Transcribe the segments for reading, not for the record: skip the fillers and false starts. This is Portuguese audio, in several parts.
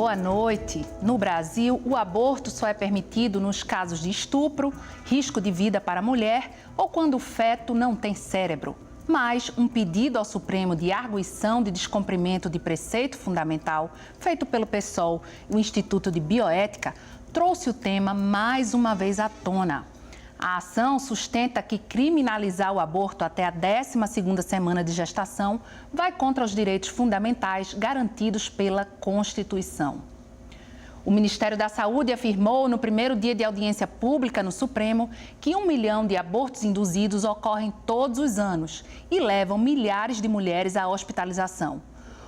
Boa noite. No Brasil, o aborto só é permitido nos casos de estupro, risco de vida para a mulher ou quando o feto não tem cérebro. Mas um pedido ao Supremo de arguição de descumprimento de preceito fundamental, feito pelo PSOL e o Instituto de Bioética, trouxe o tema mais uma vez à tona. A ação sustenta que criminalizar o aborto até a 12ª semana de gestação vai contra os direitos fundamentais garantidos pela Constituição. O Ministério da Saúde afirmou no primeiro dia de audiência pública no Supremo que 1 milhão de abortos induzidos ocorrem todos os anos e levam milhares de mulheres à hospitalização.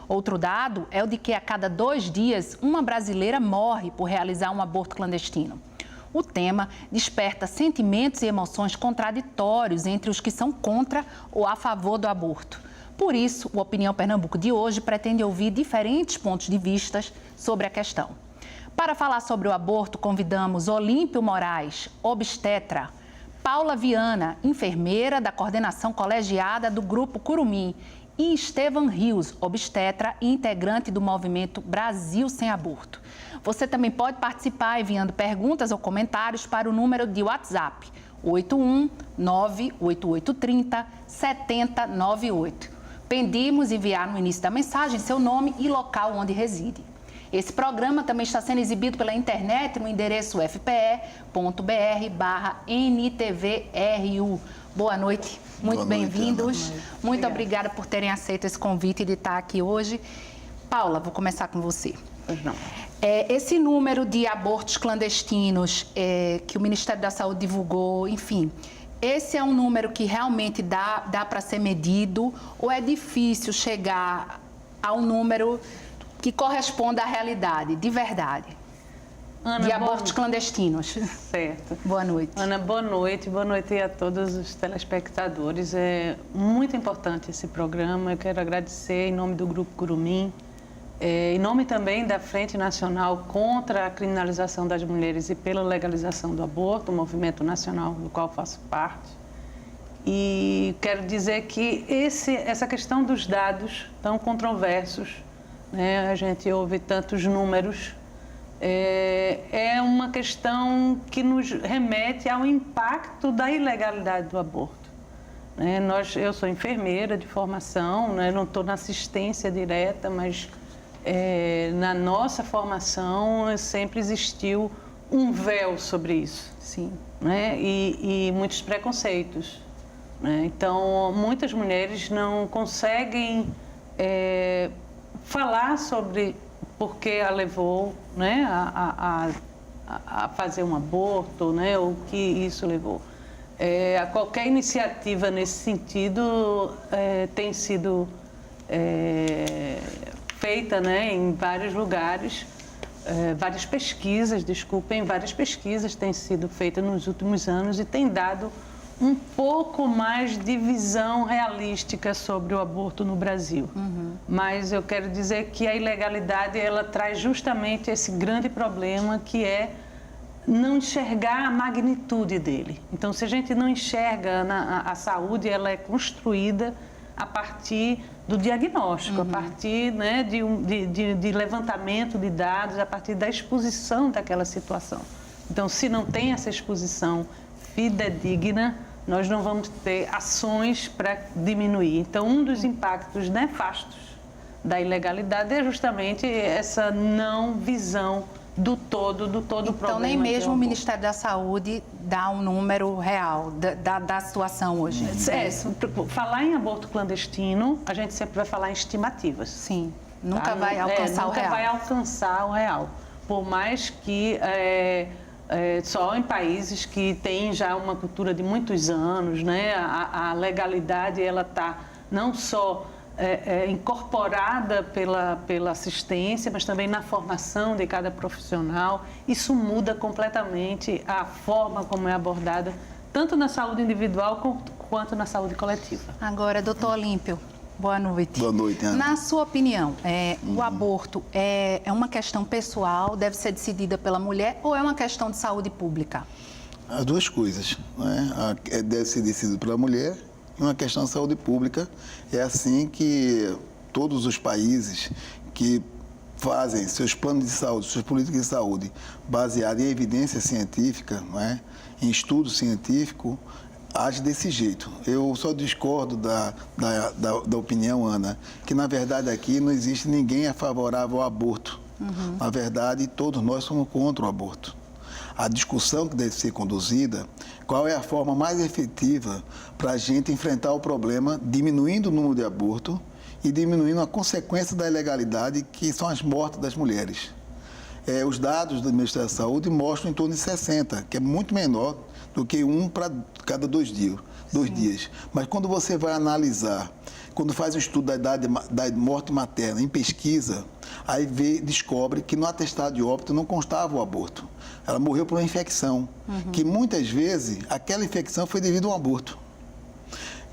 Outro dado é o de que a cada 2 dias uma brasileira morre por realizar um aborto clandestino. O tema desperta sentimentos e emoções contraditórios entre os que são contra ou a favor do aborto. Por isso, o Opinião Pernambuco de hoje pretende ouvir diferentes pontos de vista sobre a questão. Para falar sobre o aborto, convidamos Olímpio Moraes, obstetra, Paula Viana, enfermeira da coordenação colegiada do Grupo Curumim, e Estevam Rios, obstetra e integrante do movimento Brasil Sem Aborto. Você também pode participar enviando perguntas ou comentários para o número de WhatsApp 81988307098. Pedimos enviar no início da mensagem seu nome e local onde reside. Esse programa também está sendo exibido pela internet no endereço fpe.br/NTVRU. Boa noite, muito bem-vindos. Muito obrigada por terem aceito esse convite de estar aqui hoje. Paula, vou começar com você. Pois não. Esse número de abortos clandestinos que o Ministério da Saúde divulgou, enfim, esse é um número que realmente dá para ser medido ou é difícil chegar a um número que corresponda à realidade, de verdade, Ana, de abortos clandestinos? Certo. Boa noite. Ana, boa noite a todos os telespectadores. É muito importante esse programa, eu quero agradecer em nome do Grupo Curumim, em nome também da Frente Nacional contra a Criminalização das Mulheres e pela Legalização do Aborto, um movimento nacional do qual faço parte. E quero dizer que essa questão dos dados tão controversos, né, a gente ouve tantos números, é uma questão que nos remete ao impacto da ilegalidade do aborto. Né? Eu sou enfermeira de formação, né, não estou na assistência direta, mas na nossa formação sempre existiu um véu sobre isso. Sim. Né? E muitos preconceitos. Né? Então, muitas mulheres não conseguem falar sobre por que a levou, né, a fazer um aborto, né, o que isso levou. Qualquer iniciativa nesse sentido tem sido feita, né, em vários lugares, várias pesquisas têm sido feitas nos últimos anos e tem dado um pouco mais de visão realística sobre o aborto no Brasil. Uhum. Mas eu quero dizer que a ilegalidade, ela traz justamente esse grande problema que é não enxergar a magnitude dele. Então, se a gente não enxerga a saúde, ela é construída a partir do diagnóstico, a partir, né, de levantamento de dados, a partir da exposição daquela situação. Então, se não tem essa exposição fidedigna, nós não vamos ter ações para diminuir. Então, um dos impactos nefastos da ilegalidade é justamente essa não visão do todo o problema. Então, nem mesmo o Ministério da Saúde dá um número real da situação hoje. Falar em aborto clandestino, a gente sempre vai falar em estimativas. Sim, nunca vai alcançar o real. Nunca vai alcançar o real. Por mais que só em países que têm já uma cultura de muitos anos, né, a legalidade ela está não só incorporada pela assistência, mas também na formação de cada profissional. Isso muda completamente a forma como é abordada, tanto na saúde individual quanto na saúde coletiva. Agora, doutor Olímpio, boa noite. Boa noite, Ana. Na sua opinião, o aborto é uma questão pessoal, deve ser decidida pela mulher ou é uma questão de saúde pública? As duas coisas, né? Deve ser decidido pela mulher e uma questão de saúde pública. É assim que todos os países que fazem seus planos de saúde, suas políticas de saúde baseadas em evidência científica, não é? Em estudo científico, age desse jeito. Eu só discordo da opinião, Ana, que na verdade aqui não existe ninguém favorável ao aborto. Na verdade, todos nós somos contra o aborto. A discussão que deve ser conduzida, qual é a forma mais efetiva para a gente enfrentar o problema, diminuindo o número de aborto e diminuindo a consequência da ilegalidade, que são as mortes das mulheres. Os dados do Ministério da Saúde mostram em torno de 60, que é muito menor do que um para cada 2 dias. Mas quando você vai analisar, quando faz um estudo da morte materna em pesquisa, aí descobre que no atestado de óbito não constava o aborto. Ela morreu por uma infecção, que muitas vezes aquela infecção foi devido a um aborto.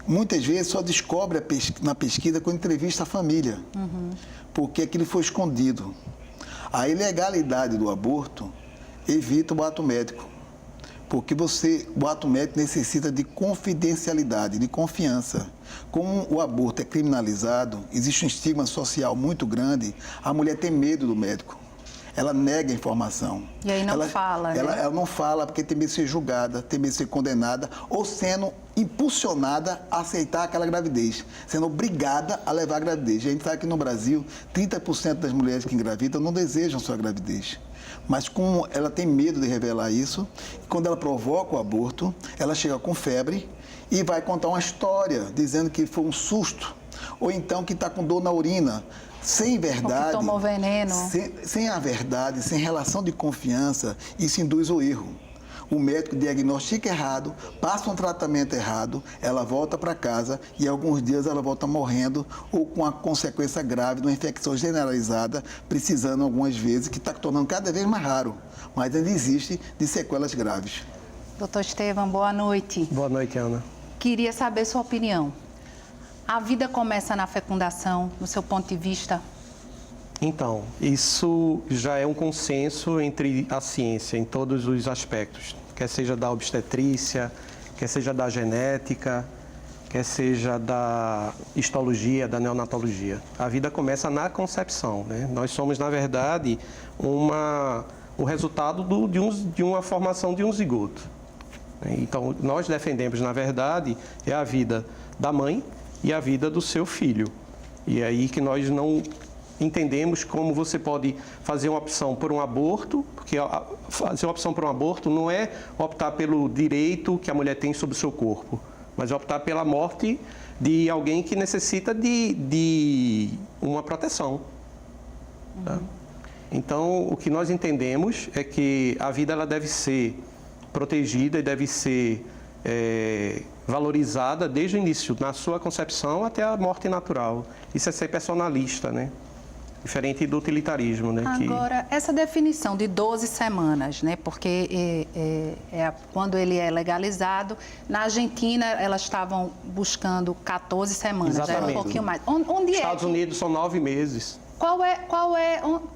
Muitas vezes só descobre na pesquisa quando entrevista a família, porque aquilo foi escondido. A ilegalidade do aborto evita o ato médico, porque o ato médico necessita de confidencialidade, de confiança. Como o aborto é criminalizado, existe um estigma social muito grande, a mulher tem medo do médico. Ela nega a informação. E aí não fala, né? Ela não fala porque tem medo de ser julgada, tem medo de ser condenada ou sendo impulsionada a aceitar aquela gravidez, sendo obrigada a levar a gravidez. A gente sabe que no Brasil, 30% das mulheres que engravidam não desejam sua gravidez. Mas como ela tem medo de revelar isso, quando ela provoca o aborto, ela chega com febre e vai contar uma história dizendo que foi um susto, ou então que está com dor na urina, sem verdade, ou que tomou veneno. Sem a verdade, sem relação de confiança, isso induz ao erro. O médico diagnostica errado, passa um tratamento errado, ela volta para casa e alguns dias ela volta morrendo ou com a consequência grave de uma infecção generalizada, precisando algumas vezes, que está tornando cada vez mais raro, mas ainda existe de sequelas graves. Doutor Estevam, boa noite. Boa noite, Ana. Queria saber sua opinião. A vida começa na fecundação, no seu ponto de vista? Então, isso já é um consenso entre a ciência em todos os aspectos, quer seja da obstetrícia, quer seja da genética, quer seja da histologia, da neonatologia. A vida começa na concepção, né? Nós somos, na verdade, o resultado de uma formação de um zigoto. Então, nós defendemos, na verdade, a vida da mãe e a vida do seu filho. E é aí que nós não entendemos como você pode fazer uma opção por um aborto, porque fazer uma opção por um aborto não é optar pelo direito que a mulher tem sobre o seu corpo, mas optar pela morte de alguém que necessita de uma proteção. Tá? Então, o que nós entendemos é que a vida ela deve ser protegida e deve ser valorizada desde o início, na sua concepção até a morte natural. Isso é ser personalista, né? Diferente do utilitarismo, né? Agora, essa definição de 12 semanas, né? Porque quando ele é legalizado, na Argentina elas estavam buscando 14 semanas, exatamente. Era um pouquinho mais. Onde Estados Unidos são 9 meses.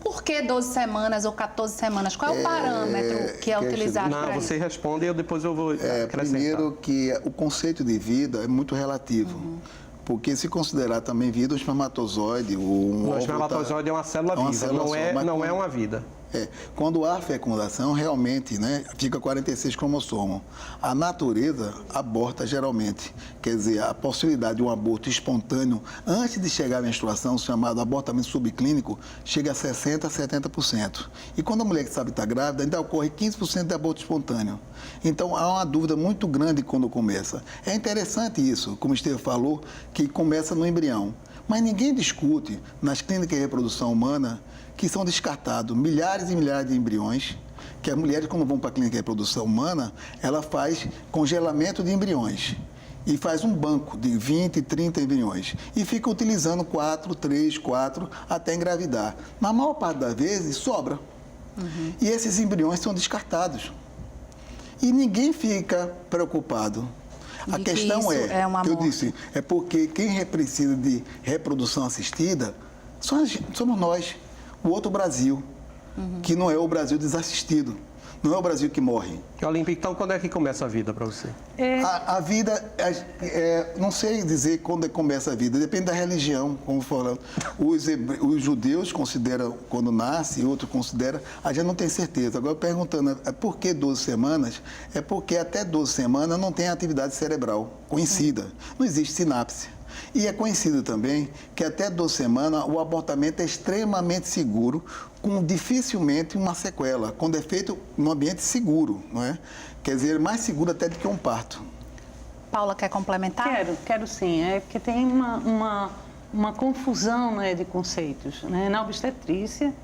Por que 12 semanas ou 14 semanas? Qual é o parâmetro que é utilizado para isso? Você responde e depois eu vou acrescentar. Primeiro que o conceito de vida é muito relativo. Porque se considerar também vida, um espermatozoide... O espermatozoide é uma célula viva, não é uma vida. Quando há fecundação, realmente, né, fica 46 cromossomos. A natureza aborta geralmente. Quer dizer, a possibilidade de um aborto espontâneo antes de chegar à menstruação, chamado abortamento subclínico, chega a 60% a 70%. E quando a mulher que sabe está grávida, ainda ocorre 15% de aborto espontâneo. Então, há uma dúvida muito grande quando começa. É interessante isso, como o Estevam falou, que começa no embrião. Mas ninguém discute, nas clínicas de reprodução humana, que são descartados milhares e milhares de embriões, que as mulheres, quando vão para a clínica de reprodução humana, ela faz congelamento de embriões e faz um banco de 20, 30 embriões e fica utilizando 4, 3, 4 até engravidar. Na maior parte das vezes, sobra. E esses embriões são descartados. E ninguém fica preocupado. A questão que eu disse, é porque quem precisa de reprodução assistida somos nós. O outro Brasil, que não é o Brasil desassistido. Não é o Brasil que morre. Olímpia, então quando é que começa a vida para você? A vida, não sei dizer quando começa a vida, depende da religião, como falando. Os judeus consideram quando nasce, outros consideram, a gente não tem certeza. Agora, perguntando por que 12 semanas, é porque até 12 semanas não tem atividade cerebral conhecida, não existe sinapse. E é conhecido também que até 12 semanas o abortamento é extremamente seguro, com dificilmente uma sequela, quando é feito num ambiente seguro, não é? Quer dizer, mais seguro até do que um parto. Paula, quer complementar? Quero sim. É porque tem uma confusão, né, de conceitos. Né? Na obstetrícia,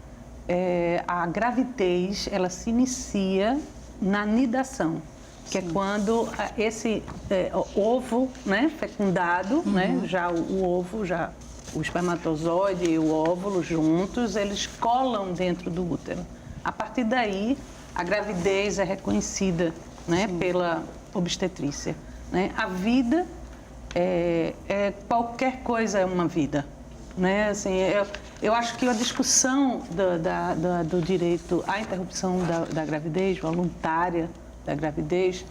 a gravidez, ela se inicia na nidação, que Sim. é quando esse ovo, né, fecundado, né, já o ovo, o espermatozoide e o óvulo juntos, eles colam dentro do útero. A partir daí, a gravidez é reconhecida, né, pela obstetrícia. Né? A vida, qualquer coisa é uma vida. Né? Assim, eu acho que a discussão do direito à interrupção da gravidez, voluntária da gravidez,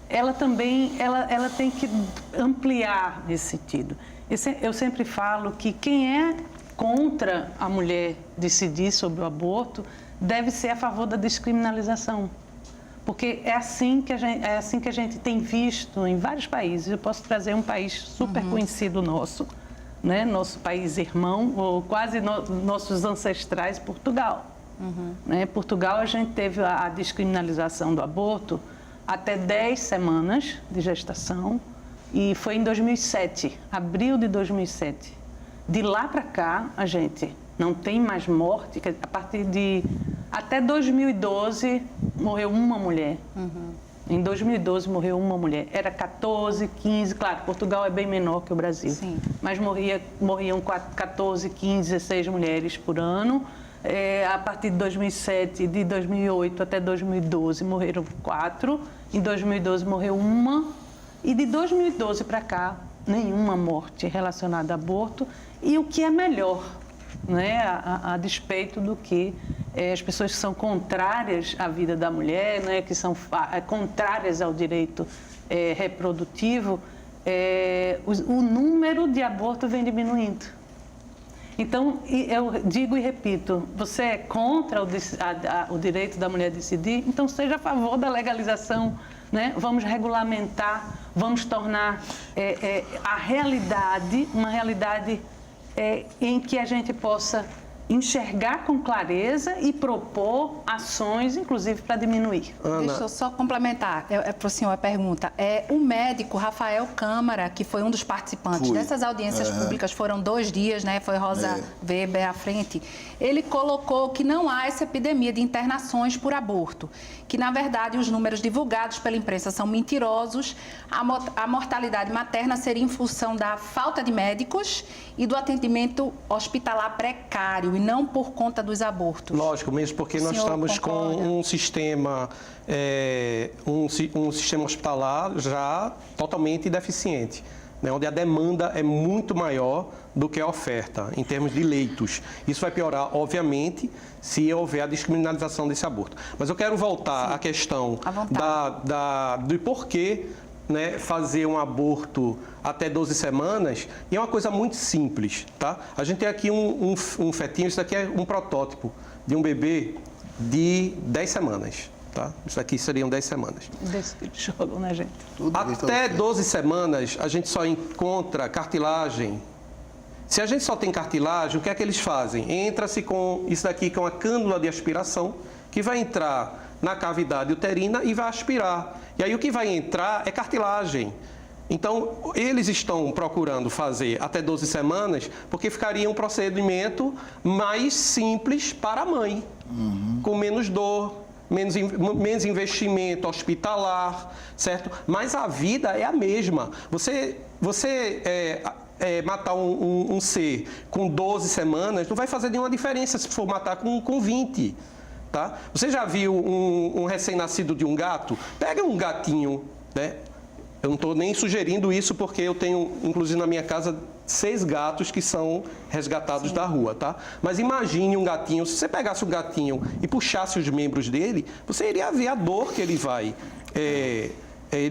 ela também ela tem que ampliar nesse sentido. Eu sempre falo que quem é contra a mulher decidir sobre o aborto deve ser a favor da descriminalização. Porque é assim que a gente tem visto em vários países. Eu posso trazer um país super conhecido nosso, né? Nosso país irmão, ou quase nossos ancestrais, Portugal. Né? Portugal, a gente teve a descriminalização do aborto até 10 semanas de gestação, e foi em 2007, abril de 2007. De lá para cá, a gente não tem mais morte, a partir de... Até 2012, morreu uma mulher. Em 2012, morreu uma mulher. Era 14, 15... Claro, Portugal é bem menor que o Brasil. Sim. Mas morriam 14, 15, 16 mulheres por ano. A partir de 2007, de 2008 até 2012, morreram 4. Em 2012, morreu uma. E de 2012 para cá, nenhuma morte relacionada a aborto. E o que é melhor, né, a despeito do que as pessoas que são contrárias à vida da mulher, né, que são contrárias ao direito reprodutivo, o número de abortos vem diminuindo. Então, eu digo e repito, você é contra o direito da mulher decidir, então seja a favor da legalização, né? Vamos regulamentar, vamos tornar a realidade uma realidade em que a gente possa enxergar com clareza e propor ações, inclusive, para diminuir. Ana. Deixa eu só complementar, para o senhor a pergunta. O médico Rafael Câmara, que foi um dos participantes dessas audiências públicas, foram 2 dias, né? Foi Rosa Weber à frente. Ele colocou que não há essa epidemia de internações por aborto, que, na verdade, os números divulgados pela imprensa são mentirosos, a mortalidade materna seria em função da falta de médicos e do atendimento hospitalar precário, e não por conta dos abortos. Lógico, mesmo porque nós estamos concorda? Com um sistema hospitalar já totalmente deficiente, né, onde a demanda é muito maior do que a oferta, em termos de leitos. Isso vai piorar, obviamente, se houver a descriminalização desse aborto. Mas eu quero voltar à questão do porquê, né, fazer um aborto até 12 semanas, e é uma coisa muito simples, tá? A gente tem aqui um fetinho, isso aqui é um protótipo de um bebê de 10 semanas, tá? Isso aqui seriam 10 semanas. Desse jogo, né, gente? Até 12 semanas, a gente só encontra cartilagem. Se a gente só tem cartilagem, o que é que eles fazem? Entra-se com isso daqui, que é uma cânula de aspiração, que vai entrar na cavidade uterina e vai aspirar. E aí o que vai entrar é cartilagem. Então, eles estão procurando fazer até 12 semanas, porque ficaria um procedimento mais simples para a mãe, com menos dor, menos investimento hospitalar, certo? Mas a vida é a mesma. Você matar um ser com 12 semanas não vai fazer nenhuma diferença se for matar com 20. Tá? Você já viu um recém-nascido de um gato? Pega um gatinho, né? Eu não estou nem sugerindo isso porque eu tenho, inclusive na minha casa, 6 gatos que são resgatados da rua, tá? Mas imagine um gatinho, se você pegasse um gatinho e puxasse os membros dele, você iria ver a dor que ele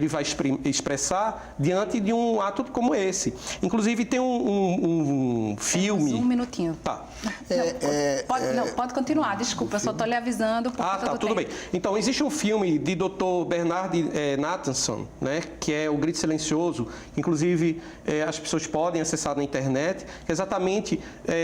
vai expressar diante de um ato como esse. Inclusive tem um filme... Um minutinho. Tá. Pode continuar, desculpa, eu só estou lhe avisando. Tá, tudo bem. Então, existe um filme de Dr. Bernard Nathanson, né, que é O Grito Silencioso, que inclusive as pessoas podem acessar na internet, que é exatamente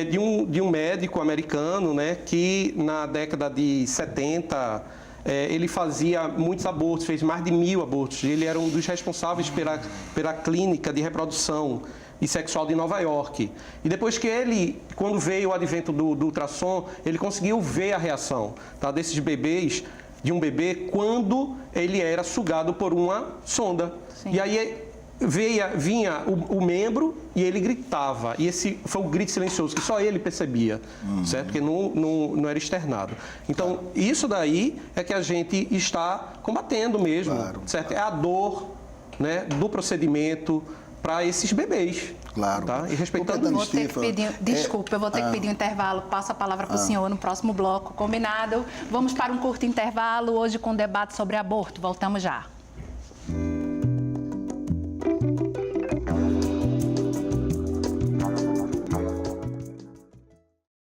de um médico americano, né, que na década de 70... ele fazia muitos abortos, fez mais de 1000 abortos. Ele era um dos responsáveis pela clínica de reprodução e sexual de Nova York. E depois que quando veio o advento do ultrassom, ele conseguiu ver a reação, tá, desses bebês, de um bebê, quando ele era sugado por uma sonda. Sim. E aí vinha o membro e ele gritava. E esse foi o grito silencioso, que só ele percebia, certo? Porque não era externado. Então, isso daí é que a gente está combatendo mesmo, certo? É a dor, né, do procedimento para esses bebês. Claro. Tá? E respeitando eu vou ter que pedir um intervalo. Passo a palavra para o senhor no próximo bloco. Combinado? Vamos para um curto intervalo, hoje com debate sobre aborto. Voltamos já.